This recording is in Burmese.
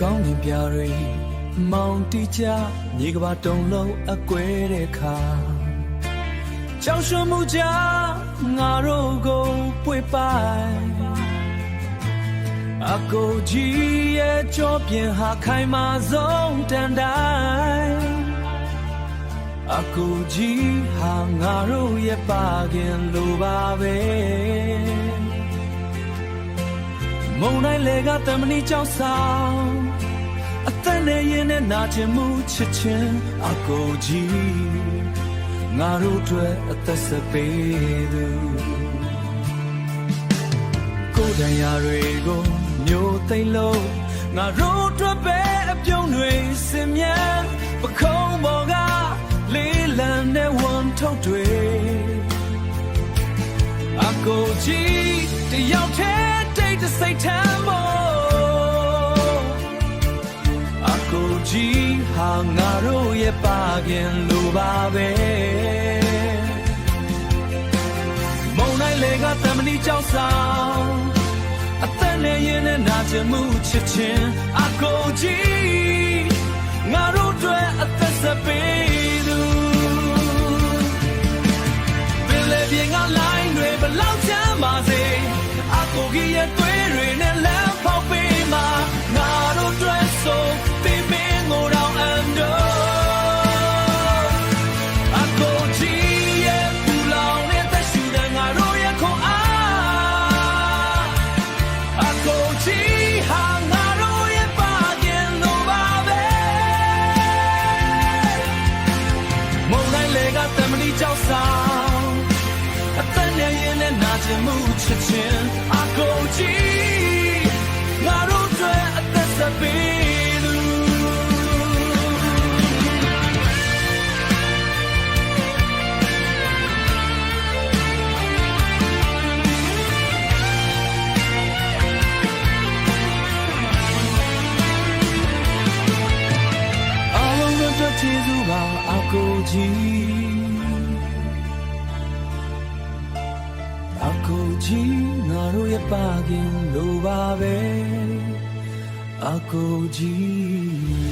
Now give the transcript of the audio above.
ကောင်းကင်ပြားတွေမောင်တီချမြေကဘာတုံလုံးအကွဲတဲ့ခါကြောက်ရွံ့မှုကြောင့်ငါတို့ကိုပွေပိုင်အကိုကြီးရဲ့ကြောပြင်ဟာခိုင်မာဆုံးတန်တိုင်းအကိုကြီးဟာငါတို့ရဲ့ပါခင်လိုပါပဲမုံတိုင်းလေကတမဏိကြောက်ဆောင်အသက်နဲ့ရင်နဲ့နာကျင်မှုချစ်ချင်းအကိုကြီးငါတို့အတွက်အသက်ဆက်ပေးသူကိုယ်တရားတွေကိုမျိုးသိမ့်လို့ငါတို့အတွက်ပဲအပြုံးတွေစင်မြန်ပခုံးပေါ်ကလေးလံနဲ့ဝန်ထုတ်တွေအကိုကြီးတယောက်တည်းတိတ်တဆိတ်ထမ်းဖို့အကိုကြီးဟာငါတို့ရဲ့ပါခင်လိုပါပဲမုံတိုင်းလေကတမဏိကြောက်ဆောင်အသက်နဲ့ရင်နဲ့နာကျင်မှုချစ်ချင်းအကိုကြီးငါတို့အတွက်အသက်ဆက်ပေးသူပင်လေပြေငါလိုင်းတွေဘလောက်ချမ်းပါစေအကိုကြီးရဲ့သွေးတွေနဲ့လမ်းဖောက်ပေးမှာငါတို့အတွက်ဆိုပေးမင်းကိုတော့အန်တော့အကိုကြီးရဲ့ပူလောင်တဲ့သက်ရှူတဲ့ငါတို့ရဲ့ခွန်အားအကိုကြီးဟာငါတို့ရဲ့ပါခင်လိုပါပဲမုံတိုင်းလေကတမဏိကြောက်ဆောင်အသက်နဲ့ရင်နဲ့နာကျင်မှုချစ်ချင်းအကိုကြီးငါတို့အတွက်အသက်ဆက်ပေးသူအားလုံးတို့ကျေးဇူးပါအကိုကြီးအကိုကြီးငါတို့ရဲ့ပါခင်လိုပါပဲအကိုကြီး